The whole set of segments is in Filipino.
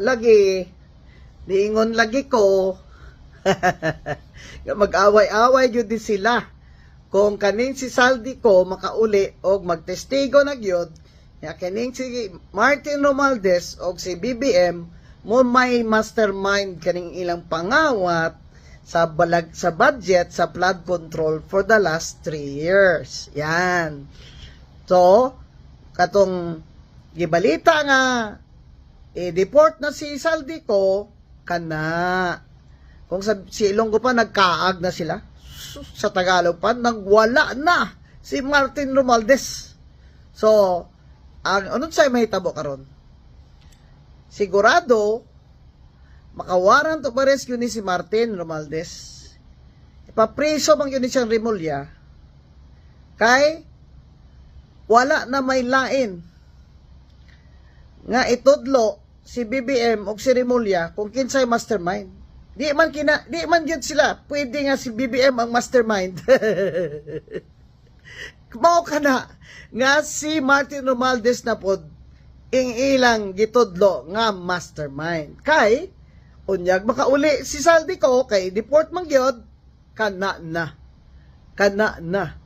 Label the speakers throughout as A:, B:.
A: lagi, niingon lagi ko, mag-away-away yun din sila. Kung kaning si Saldi ko makauli o magtestigo na gyud, kaning si Martin Romualdez o si BBM mo may mastermind kaning ilang pangawat sa budget sa flood control for the last 3 years. Yan. So, katong gibalita nga deport na si Saldi ko kana. Kung si Ilonggo pa nagkaag na sila, sa Tagalog pa nagwala na si Martin Romualdez. So, anong sa'yo mahitabo karon? Sigurado makawaran to pa-rescue ni si Martin Romualdez. Ipapriso bang yun ni siyang Rimulya kay wala na may lain nga itudlo si BBM o si Rimulya kung kinsay mastermind. Di man yun sila pwede nga si BBM ang mastermind. Mao kana nga si Martin Romualdez na pod ilang gitudlo nga mastermind kay unyag makauli si Saldi ko kay deport man gyud kana na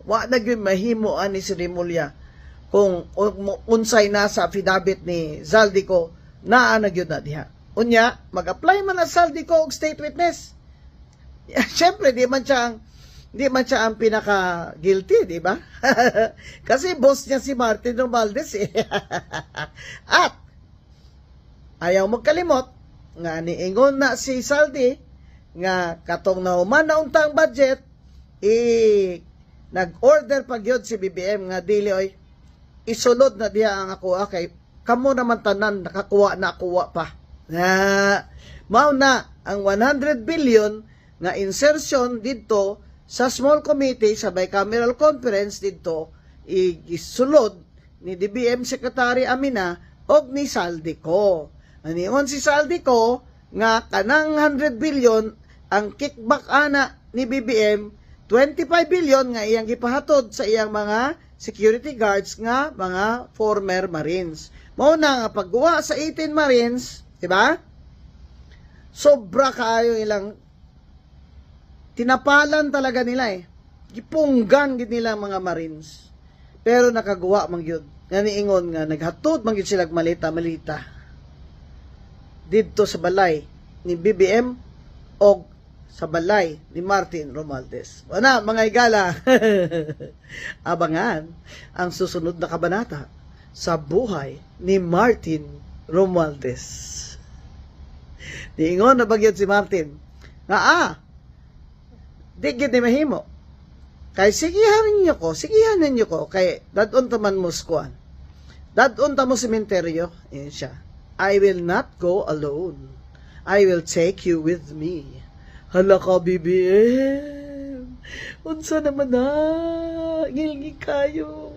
A: wa na gyud mahimo ani si Rimulya kung unsay na sa affidavit ni Saldi ko naa na gyud na diha. Unya mag-apply man na Saldi ko og state witness. Syempre di man siya ang pinaka guilty, di ba? Kasi boss niya si Martin Romualdez eh. At ayaw magkalimot nga niingon na si Saldi nga katong nahuman na untang budget nag-order pa gyud si BBM nga dili oy isulod na diha ang ako kay kamo naman tanan nakakuha na kuha pa. Mao na ang 100 billion nga insertion dito sa small committee sa bicameral conference dito isulod ni DBM Secretary Amina og ni Saldi ko. Aniyon si Saldi ko nga kanang 100 billion ang kickback ana ni BBM 25 billion nga iyang gipahatod sa iyang mga security guards nga mga former Marines. Mao na nga pagguwa sa 18 Marines, di ba? Sobra kaayo ilang tinapalan talaga nila eh. Gipunggan gid nila mga Marines. Pero nakagawa man gyud. Nga niingon nga naghatod man gyud sila malita didto sa balay ni BBM o sa balay ni Martin Romualdez. Wala mga igala. Abangan ang susunod na kabanata sa buhay ni Martin Romualdez. Niingon na bagyod si Martin nga di gid ni mahimo. Kay sigihan ninyo ko kay dadon ta man Moscow. Dadon ta mo sementeryo, yan siya. I will not go alone. I will take you with me. Hala ka, BBM. Unsa naman na? Ngilgi kayo.